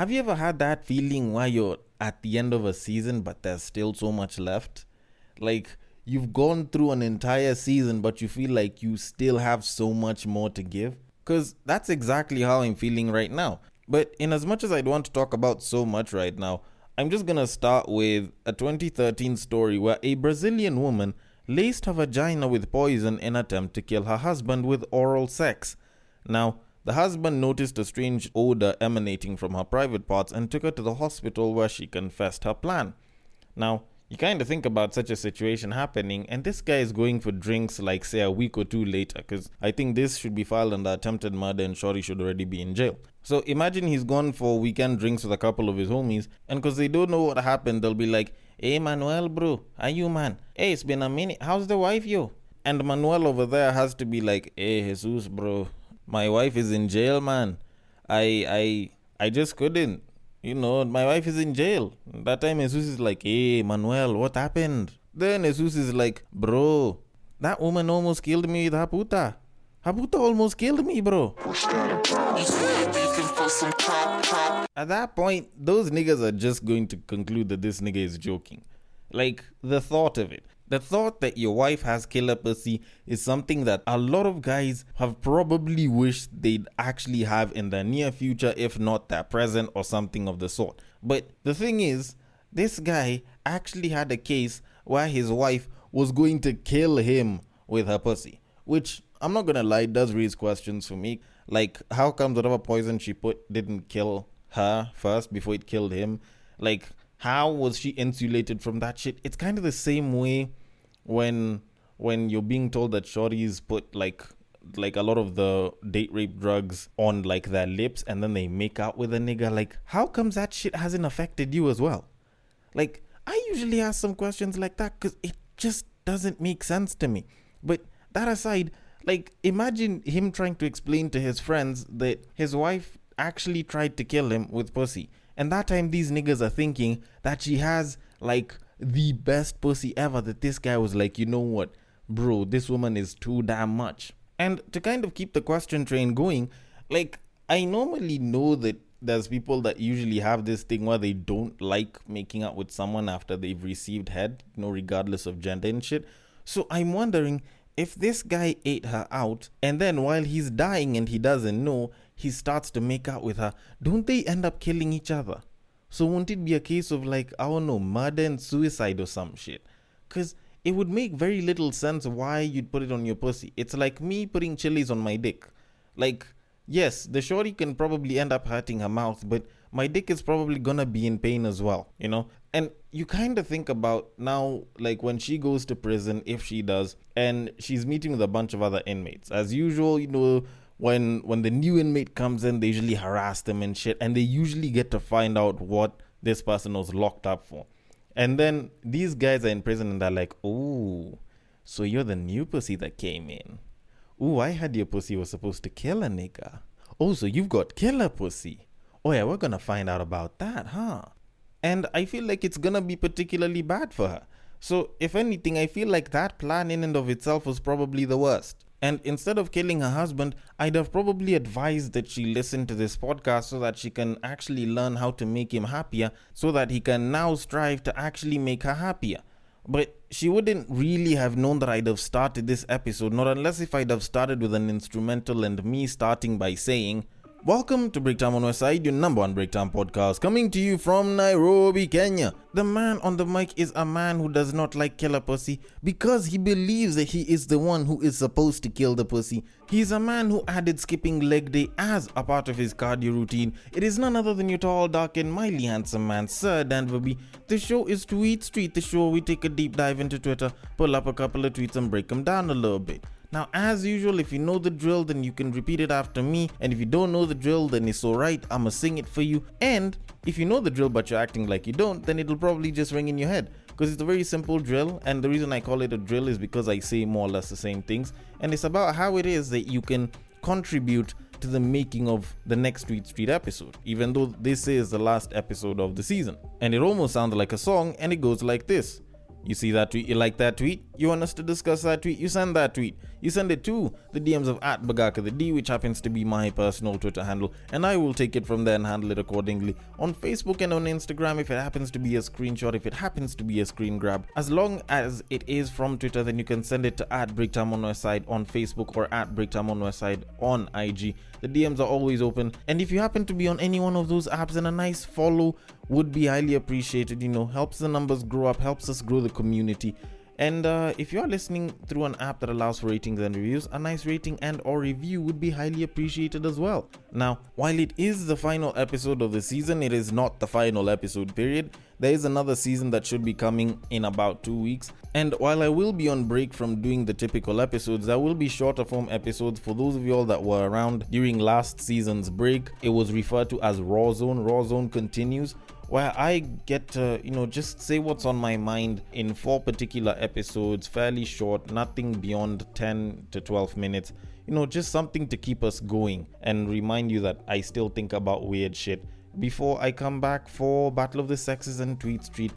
Have you ever had that feeling where you're at the end of a season but there's still so much left? Like, you've gone through an entire season but you feel like you still have so much more to give? Because that's exactly how I'm feeling right now. But in as much as I'd want to talk about so much right now, I'm just gonna start with a 2013 story where a Brazilian woman laced her vagina with poison in an attempt to kill her husband with oral sex. Now, the husband noticed a strange odor emanating from her private parts and took her to the hospital where she confessed her plan. Now, you kind of think about such a situation happening, and this guy is going for drinks like, say, a week or two later, because I think this should be filed under attempted murder and Shorty should already be in jail. So imagine he's gone for weekend drinks with a couple of his homies, and because they don't know what happened, they'll be like, "Hey Manuel bro, how you man? Hey, it's been a minute, how's the wife yo?" And Manuel over there has to be like, "Hey Jesus bro, my wife is in jail man. I just couldn't. My wife is in jail." That time Jesus is like, "Hey Manuel, what happened?" Then Jesus is like, "Bro, that woman almost killed me with her puta. Her puta almost killed me, bro." At that point, those niggas are just going to conclude that this nigga is joking. Like, the thought of it. The thought that your wife has killer pussy is something that a lot of guys have probably wished they'd actually have in the near future, if not their present or something of the sort. But the thing is, this guy actually had a case where his wife was going to kill him with her pussy. Which, I'm not gonna lie, does raise questions for me. Like, how come whatever poison she put didn't kill her first before it killed him? Like, how was she insulated from that shit? It's kind of the same way when you're being told that shorties put like a lot of the date rape drugs on like their lips and then they make out with a nigga. Like, how comes that shit hasn't affected you as well? Like, I usually ask some questions like that because it just doesn't make sense to me. But that aside, like, imagine him trying to explain to his friends that his wife actually tried to kill him with pussy. And that time these niggas are thinking that she has like the best pussy ever, that this guy was like, "You know what, bro, this woman is too damn much." And to kind of keep the question train going, like, I normally know that there's people that usually have this thing where they don't like making out with someone after they've received head, regardless of gender and shit. So I'm wondering if this guy ate her out and then while he's dying and he doesn't know, he starts to make out with her, don't they end up killing each other? So won't it be a case of like, I don't know, murder and suicide or some shit? Because it would make very little sense why you'd put it on your pussy. It's like me putting chilies on my dick. Like, yes, the shorty can probably end up hurting her mouth, but my dick is probably gonna be in pain as well, And you kind of think about now, like when she goes to prison, if she does, and she's meeting with a bunch of other inmates. As usual, when the new inmate comes in, they usually harass them and shit, and they usually get to find out what this person was locked up for. And then these guys are in prison and they're like, "Oh, so you're the new pussy that came in. Oh, I heard your pussy was supposed to kill a nigga. Oh, so you've got killer pussy. Oh yeah, we're gonna find out about that, huh?" And I feel like it's gonna be particularly bad for her. So if anything, I feel like that plan in and of itself was probably the worst. And instead of killing her husband, I'd have probably advised that she listen to this podcast so that she can actually learn how to make him happier, so that he can now strive to actually make her happier. But she wouldn't really have known that I'd have started this episode, not unless if I'd have started with an instrumental and me starting by saying, "Welcome to Breaktime on Westside, your number one breaktime podcast, coming to you from Nairobi, Kenya." The man on the mic is a man who does not like killer pussy because he believes that he is the one who is supposed to kill the pussy. He's a man who added skipping leg day as a part of his cardio routine. It is none other than your tall, dark, and mildly handsome man, Sir Dan Verby. The show is Tweetstreet, the show where we take a deep dive into Twitter, pull up a couple of tweets and break them down a little bit. Now, as usual, if you know the drill, then you can repeat it after me. And if you don't know the drill, then it's alright, I'ma sing it for you. And if you know the drill but you're acting like you don't, then it'll probably just ring in your head. Because it's a very simple drill, and the reason I call it a drill is because I say more or less the same things. And it's about how it is that you can contribute to the making of the next Tweetstreet episode, even though this is the last episode of the season. And it almost sounds like a song, and it goes like this. You see that tweet, you like that tweet, you want us to discuss that tweet, you send that tweet. you send it to the DMs of @BagakaTheD, which happens to be my personal Twitter handle, and I will take it from there and handle it accordingly. On Facebook and on Instagram, if it happens to be a screenshot, if it happens to be a screen grab, as long as it is from Twitter, then you can send it to @BreakTimeOnWestside on Facebook or @BreakTimeOnWestside on IG. The DMs are always open, and if you happen to be on any one of those apps, then a nice follow would be highly appreciated. Helps the numbers grow up, helps us grow the community. And if you're listening through an app that allows for ratings and reviews, a nice rating and or review would be highly appreciated as well. Now, while it is the final episode of the season, it is not the final episode period. There is another season that should be coming in about 2 weeks. And while I will be on break from doing the typical episodes, there will be shorter form episodes. For those of you all that were around during last season's break, it was referred to as Raw Zone. Raw Zone continues, where I get to, just say what's on my mind in 4 particular episodes, fairly short, nothing beyond 10 to 12 minutes, just something to keep us going and remind you that I still think about weird shit before I come back for Battle of the Sexes and Tweetstreet,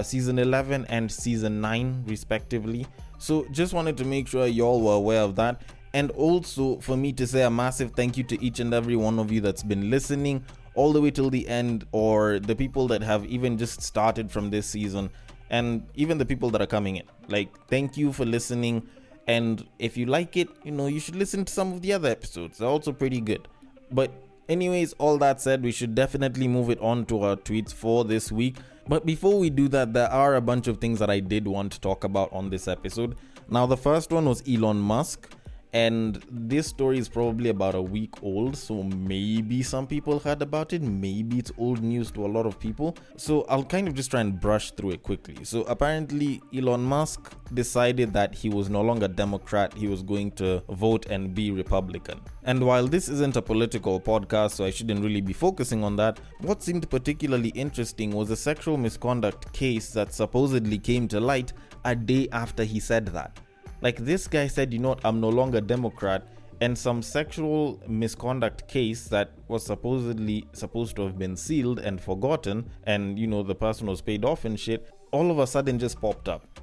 season 11 and season 9 respectively. So just wanted to make sure y'all were aware of that. And also for me to say a massive thank you to each and every one of you that's been listening all the way till the end, or the people that have even just started from this season, and even the people that are coming in. Thank you for listening. And if you like it, you should listen to some of the other episodes. They're also pretty good. But anyways, all that said, we should definitely move it on to our tweets for this week. But before we do that, there are a bunch of things that I did want to talk about on this episode. Now, the first one was Elon Musk. And this story is probably about a week old, so maybe some people heard about it, maybe it's old news to a lot of people. So I'll kind of just try and brush through it quickly. So apparently Elon Musk decided that he was no longer Democrat, he was going to vote and be Republican. And while this isn't a political podcast, so I shouldn't really be focusing on that, what seemed particularly interesting was a sexual misconduct case that supposedly came to light a day after he said that. This guy said, I'm no longer Democrat, and some sexual misconduct case that was supposedly supposed to have been sealed and forgotten, and the person was paid off and shit, all of a sudden just popped up.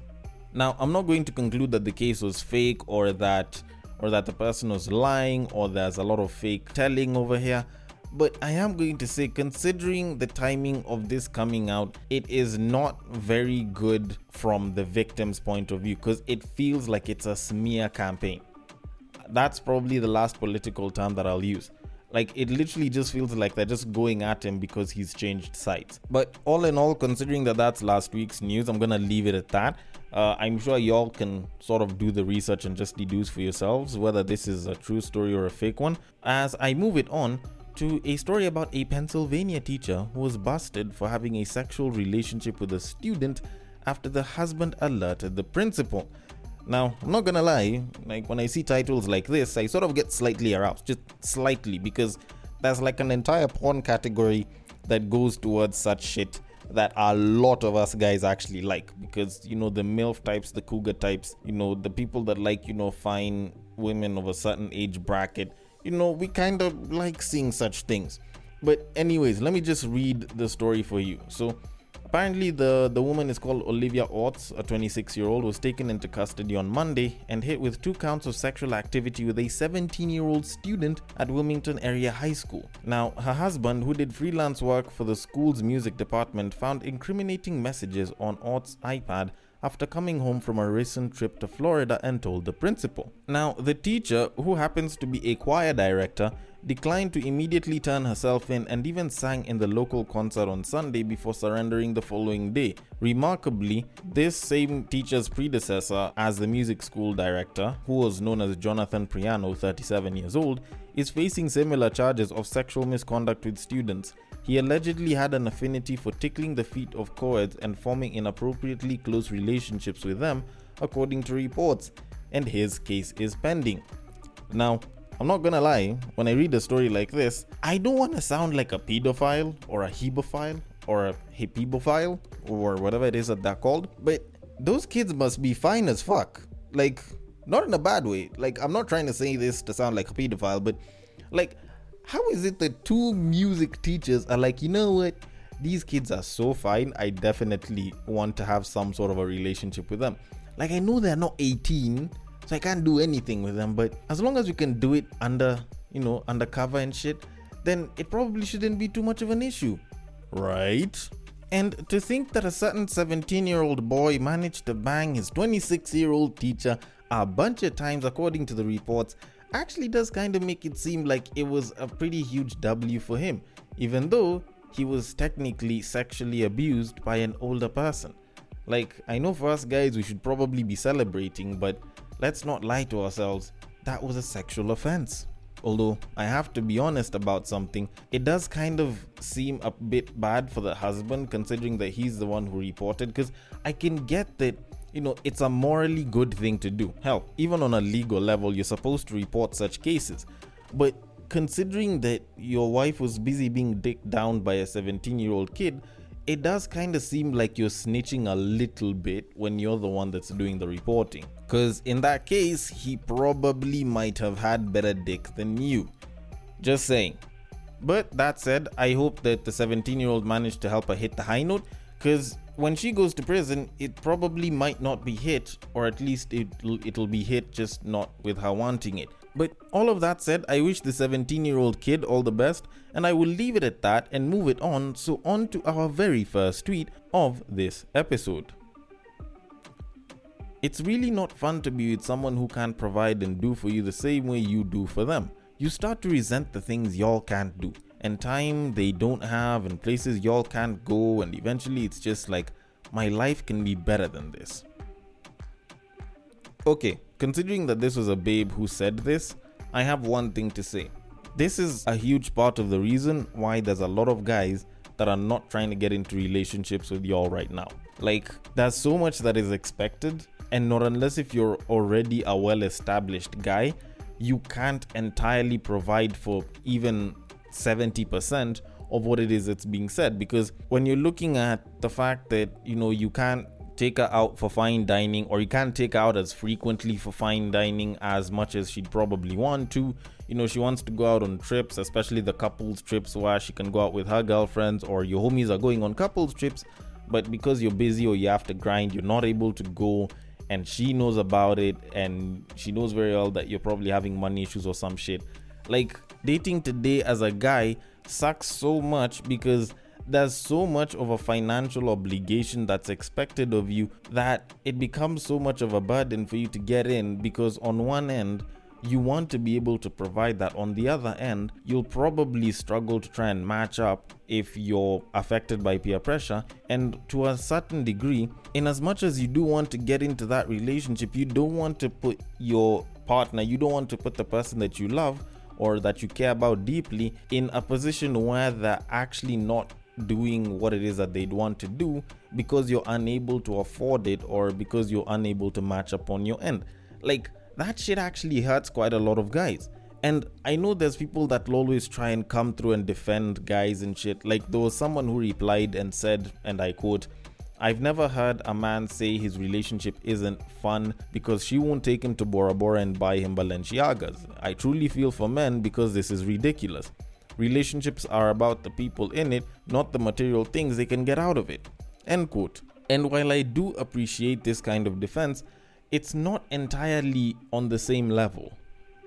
Now, I'm not going to conclude that the case was fake or that the person was lying or there's a lot of fake telling over here. But I am going to say, considering the timing of this coming out, it is not very good from the victim's point of view, because it feels like it's a smear campaign. That's probably the last political term that I'll use. It literally just feels like they're just going at him because he's changed sides. But all in all, considering that that's last week's news, I'm going to leave it at that. I'm sure y'all can sort of do the research and just deduce for yourselves whether this is a true story or a fake one. As I move it on to a story about a Pennsylvania teacher who was busted for having a sexual relationship with a student after the husband alerted the principal. Now, I'm not gonna lie, when I see titles like this, I sort of get slightly aroused, just slightly, because there's an entire porn category that goes towards such shit that a lot of us guys actually like, because the MILF types, the cougar types, the people that fine women of a certain age bracket, we kind of like seeing such things. But anyways, let me just read the story for you. So apparently the woman is called Olivia Orts, a 26-year-old, was taken into custody on Monday and hit with 2 counts of sexual activity with a 17-year-old student at Wilmington Area High School. Now, her husband, who did freelance work for the school's music department, found incriminating messages on Orts' iPad after coming home from a recent trip to Florida and told the principal. Now, the teacher, who happens to be a choir director, declined to immediately turn herself in and even sang in the local concert on Sunday before surrendering the following day. Remarkably, this same teacher's predecessor as the music school director, who was known as Jonathan Priano, 37 years old, is facing similar charges of sexual misconduct with students. He allegedly had an affinity for tickling the feet of co-eds and forming inappropriately close relationships with them, according to reports, and his case is pending. Now, I'm not gonna lie, when I read a story like this, I don't want to sound like a pedophile or a hebophile or a hippebophile or whatever it is that they're called, but those kids must be fine as fuck. Not in a bad way. I'm not trying to say this to sound like a pedophile, but how is it that 2 music teachers are you know what? These kids are so fine, I definitely want to have some sort of a relationship with them. I know they're not 18, so I can't do anything with them. But as long as we can do it undercover and shit, then it probably shouldn't be too much of an issue, right? And to think that a certain 17-year-old boy managed to bang his 26-year-old teacher a bunch of times, according to the reports, actually does kind of make it seem like it was a pretty huge W for him, even though he was technically sexually abused by an older person. Like, I know for us guys we should probably be celebrating, but let's not lie to ourselves, that was a sexual offense. Although I have to be honest about something, it does kind of seem a bit bad for the husband, considering that he's the one who reported, because I can get that, it's a morally good thing to do. Hell, even on a legal level, you're supposed to report such cases. But considering that your wife was busy being dicked down by a 17-year-old kid, it does kind of seem like you're snitching a little bit when you're the one that's doing the reporting. Because in that case, he probably might have had better dick than you. Just saying. But that said, I hope that the 17-year-old managed to help her hit the high note, because when she goes to prison, it probably might not be hit, or at least it'll be hit, just not with her wanting it. But all of that said, I wish the 17-year-old kid all the best, and I will leave it at that and move it on. So on to our very first tweet of this episode. It's really not fun to be with someone who can't provide and do for you the same way you do for them. You start to resent the things y'all can't do, and time they don't have, and places y'all can't go, and eventually it's just like, my life can be better than this. Okay, considering that this was a babe who said this, I have one thing to say. This is a huge part of the reason why there's a lot of guys that are not trying to get into relationships with y'all right now. Like, there's so much that is expected, and not unless if you're already a well-established guy, you can't entirely provide for even 70% of what it is that's being said. Because when you're looking at the fact that, you can't take her out for fine dining, or you can't take her out as frequently for fine dining as much as she'd probably want to. She wants to go out on trips, especially the couples trips where she can go out with her girlfriends, or your homies are going on couples trips, but because you're busy or you have to grind, you're not able to go, and she knows about it, and she knows very well that you're probably having money issues or some shit. Like, dating today as a guy sucks so much because there's so much of a financial obligation that's expected of you that it becomes so much of a burden for you to get in, because on one end you want to be able to provide that, on the other end you'll probably struggle to try and match up if you're affected by peer pressure. And to a certain degree, in as much as you do want to get into that relationship, you don't want to put your partner, you don't want to put the person that you love or that you care about deeply in a position where they're actually not doing what it is that they'd want to do because you're unable to afford it, or because you're unable to match up on your end. Like, that shit actually hurts quite a lot of guys. And I know there's people that will always try and come through and defend guys and shit. Like, there was someone who replied and said, and I quote, "I've never heard a man say his relationship isn't fun because she won't take him to Bora Bora and buy him Balenciagas. I truly feel for men because this is ridiculous. Relationships are about the people in it, not the material things they can get out of it." End quote. And while I do appreciate this kind of defense, it's not entirely on the same level.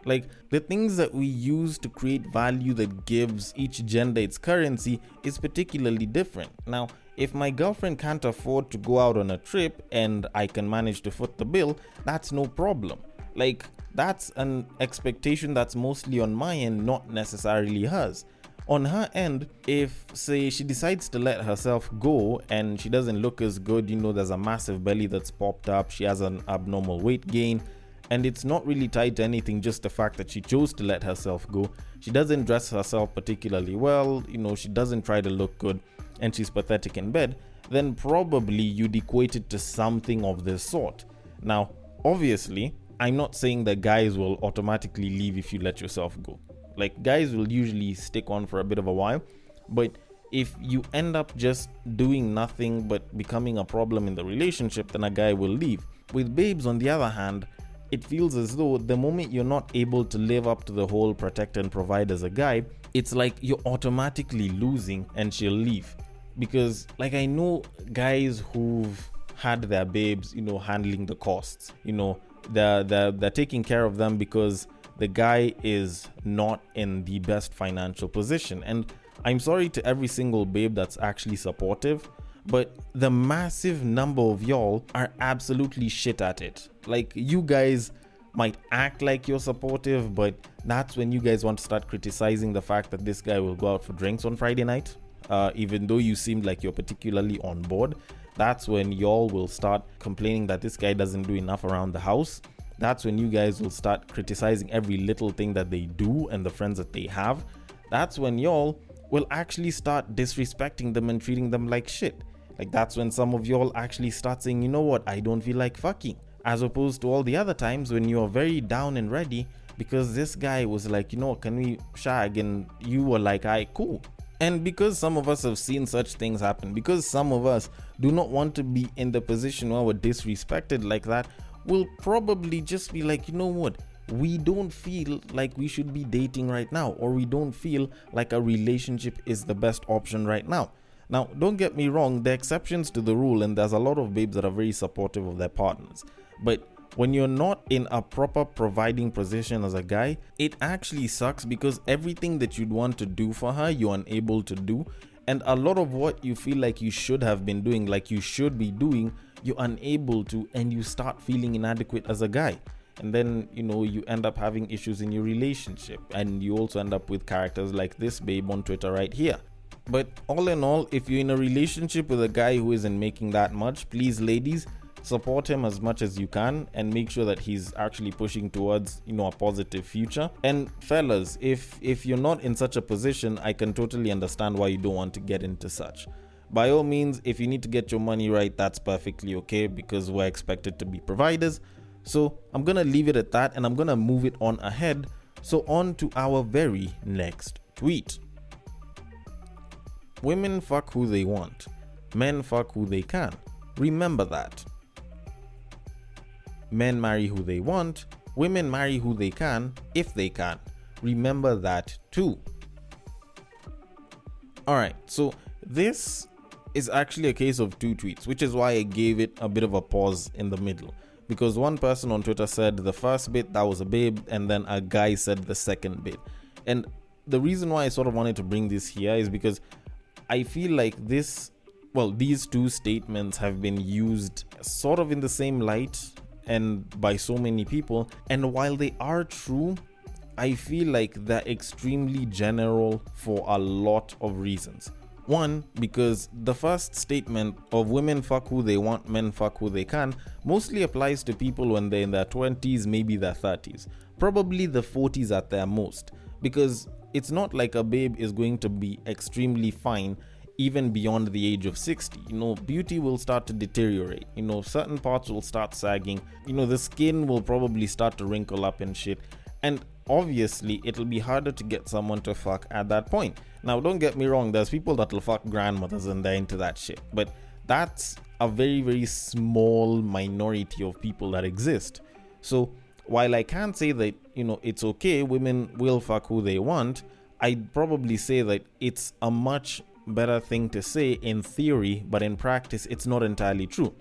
Like, the things that we use to create value that gives each gender its currency is particularly different. Now, if my girlfriend can't afford to go out on a trip and I can manage to foot the bill, that's no problem. Like, that's an expectation that's mostly on my end, not necessarily hers. On her end, if, say, she decides to let herself go and she doesn't look as good, there's a massive belly that's popped up, she has an abnormal weight gain, and it's not really tied to anything, just the fact that she chose to let herself go. She doesn't dress herself particularly well, she doesn't try to look good, and she's pathetic in bed, then probably you'd equate it to something of this sort. Now, obviously, I'm not saying that guys will automatically leave if you let yourself go. Like, guys will usually stick on for a bit of a while, but if you end up just doing nothing but becoming a problem in the relationship, then a guy will leave. With babes, on the other hand, it feels as though the moment you're not able to live up to the whole protect and provide as a guy, it's like you're automatically losing and she'll leave. Because, like, I know guys who've had their babes, handling the costs, they're taking care of them because the guy is not in the best financial position. And I'm sorry to every single babe that's actually supportive, but the massive number of y'all are absolutely shit at it. Like, you guys might act like you're supportive, but that's when you guys want to start criticizing the fact that this guy will go out for drinks on Friday night, even though you seemed like you're particularly on board. That's when y'all will start complaining that this guy doesn't do enough around the house. That's when you guys will start criticizing every little thing that they do and the friends that they have. That's when y'all will actually start disrespecting them and treating them like shit. Like, that's when some of y'all actually start saying, you know what, I don't feel like fucking. As opposed to all the other times when you're very down and ready because this guy was like, you know, can we shag? And you were like, alright, cool. And because some of us have seen such things happen, because some of us do not want to be in the position where we're disrespected like that, we'll probably just be like, you know what, we don't feel like we should be dating right now, or we don't feel like a relationship is the best option right now. Now, don't get me wrong, there are exceptions to the rule, and there's a lot of babes that are very supportive of their partners. But when you're not in a proper providing position as a guy, it actually sucks because everything that you'd want to do for her, you're unable to do. And a lot of what you feel like you should have been doing, like you should be doing, you're unable to, and you start feeling inadequate as a guy. And then, you know, you end up having issues in your relationship, and you also end up with characters like this babe on Twitter right here. But all in all, if you're in a relationship with a guy who isn't making that much, please, ladies, support him as much as you can and make sure that he's actually pushing towards, you know, a positive future. And fellas, if you're not in such a position, I can totally understand why you don't want to get into such. By all means, if you need to get your money right, that's perfectly okay, because we're expected to be providers. So I'm gonna leave it at that, and I'm gonna move it on ahead. So on to our very next tweet. Women fuck who they want. Men fuck who they can. Remember that. Men marry who they want. Women marry who they can, if they can. Remember that too. Alright, so this is actually a case of two tweets, which is why I gave it a bit of a pause in the middle. Because one person on Twitter said the first bit, that was a babe, and then a guy said the second bit. And the reason why I sort of wanted to bring this here is because I feel like these two statements have been used sort of in the same light and by so many people. And while they are true, I feel like they're extremely general for a lot of reasons. One, because the first statement of women fuck who they want, men fuck who they can, mostly applies to people when they're in their 20s, maybe their 30s, probably the 40s at their most, because it's not like a babe is going to be extremely fine even beyond the age of 60. You know, beauty will start to deteriorate. You know, certain parts will start sagging. You know, the skin will probably start to wrinkle up and shit. And obviously, it'll be harder to get someone to fuck at that point. Now, don't get me wrong, there's people that'll fuck grandmothers and they're into that shit. But that's a very, very small minority of people that exist. So, while I can't say that, you know, it's okay, women will fuck who they want, I'd probably say that it's a much better thing to say in theory, but in practice, it's not entirely true.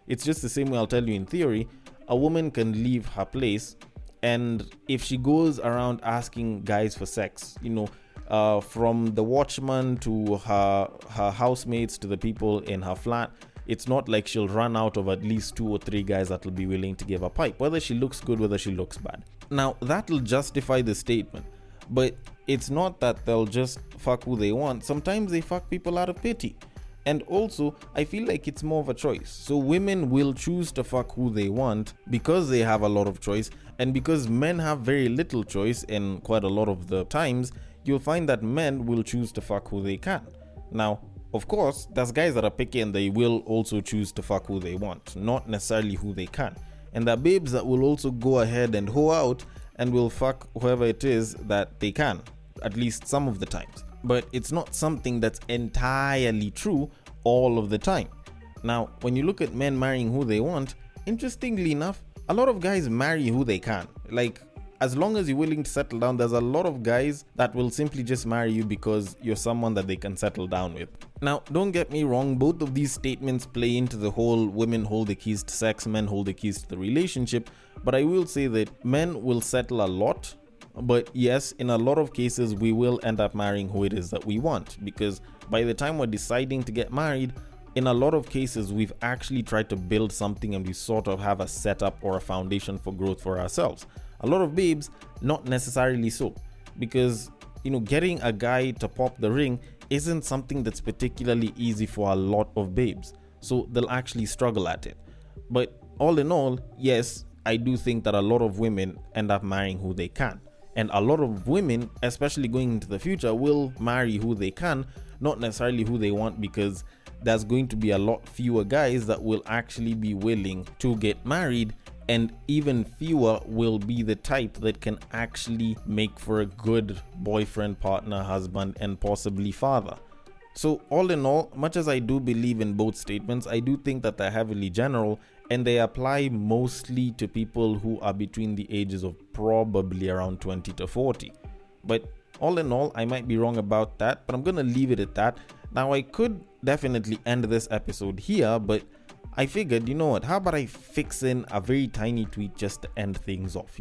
It's just the same way I'll tell you in theory, a woman can leave her place, and if she goes around asking guys for sex, you know, from the watchman to her housemates to the people in her flat, it's not like she'll run out of at least 2 or 3 guys that'll be willing to give a pipe, whether she looks good, whether she looks bad. Now, that'll justify the statement, but it's not that they'll just fuck who they want. Sometimes they fuck people out of pity. And also, I feel like it's more of a choice. So women will choose to fuck who they want because they have a lot of choice, and because men have very little choice, and quite a lot of the times, you'll find that men will choose to fuck who they can. Now, of course, there's guys that are picky and they will also choose to fuck who they want, not necessarily who they can. And there are babes that will also go ahead and hoe out and will fuck whoever it is that they can, at least some of the times. But it's not something that's entirely true all of the time. Now, when you look at men marrying who they want, interestingly enough, a lot of guys marry who they can. Like, as long as you're willing to settle down, there's a lot of guys that will simply just marry you because you're someone that they can settle down with. Now, don't get me wrong, both of these statements play into the whole women hold the keys to sex, men hold the keys to the relationship, but I will say that men will settle a lot. But yes, in a lot of cases, we will end up marrying who it is that we want, because by the time we're deciding to get married, in a lot of cases, we've actually tried to build something and we sort of have a setup or a foundation for growth for ourselves. A lot of babes, not necessarily so, because, getting a guy to pop the ring isn't something that's particularly easy for a lot of babes. So they'll actually struggle at it. But all in all, yes, I do think that a lot of women end up marrying who they can. And a lot of women, especially going into the future, will marry who they can, not necessarily who they want, because there's going to be a lot fewer guys that will actually be willing to get married, and even fewer will be the type that can actually make for a good boyfriend, partner, husband, and possibly father. So all in all, much as I do believe in both statements, I do think that they're heavily general and they apply mostly to people who are between the ages of probably around 20 to 40. But all in all, I might be wrong about that, but I'm going to leave it at that. Now, I could definitely end this episode here, but I figured, you know what, how about I fix in a very tiny tweet just to end things off,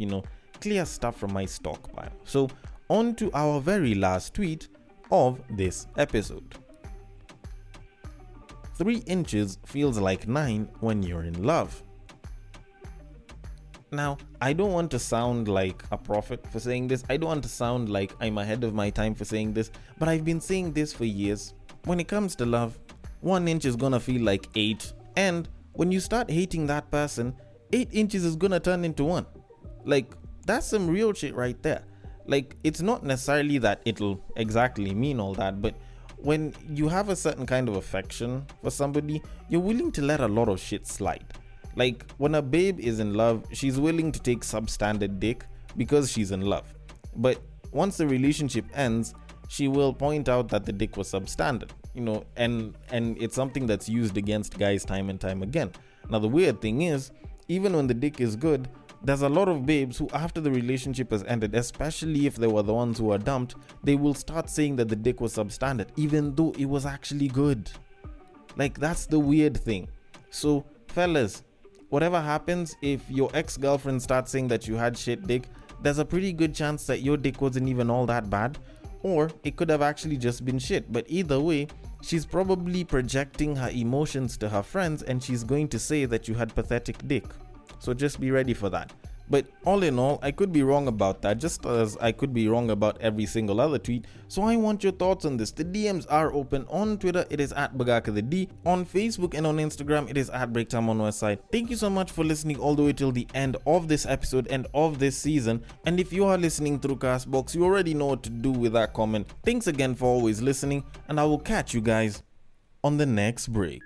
clear stuff from my stockpile. So, on to our very last tweet of this episode. 3 inches feels like 9 when you're in love. Now, I don't want to sound like a prophet for saying this. I don't want to sound like I'm ahead of my time for saying this, but I've been saying this for years. When it comes to love, 1 inch is gonna feel like 8. And when you start hating that person, 8 inches is gonna turn into 1. Like, that's some real shit right there. Like, it's not necessarily that it'll exactly mean all that, but when you have a certain kind of affection for somebody, you're willing to let a lot of shit slide. Like, when a babe is in love, she's willing to take substandard dick because she's in love. But once the relationship ends, she will point out that the dick was substandard, and it's something that's used against guys time and time again. Now, the weird thing is, even when the dick is good, there's a lot of babes who, after the relationship has ended, especially if they were the ones who were dumped, they will start saying that the dick was substandard, even though it was actually good. Like, that's the weird thing. So, fellas, whatever happens, if your ex-girlfriend starts saying that you had shit dick, there's a pretty good chance that your dick wasn't even all that bad, or it could have actually just been shit. But either way, she's probably projecting her emotions to her friends and she's going to say that you had pathetic dick. So just be ready for that. But all in all, I could be wrong about that, just as I could be wrong about every single other tweet. So I want your thoughts on this. The DMs are open. On Twitter, it is at BagakaTheD. On Facebook and on Instagram, it is at Breaktime on Westside. Thank you so much for listening all the way till the end of this episode and of this season. And if you are listening through Castbox, you already know what to do with that comment. Thanks again for always listening, and I will catch you guys on the next break.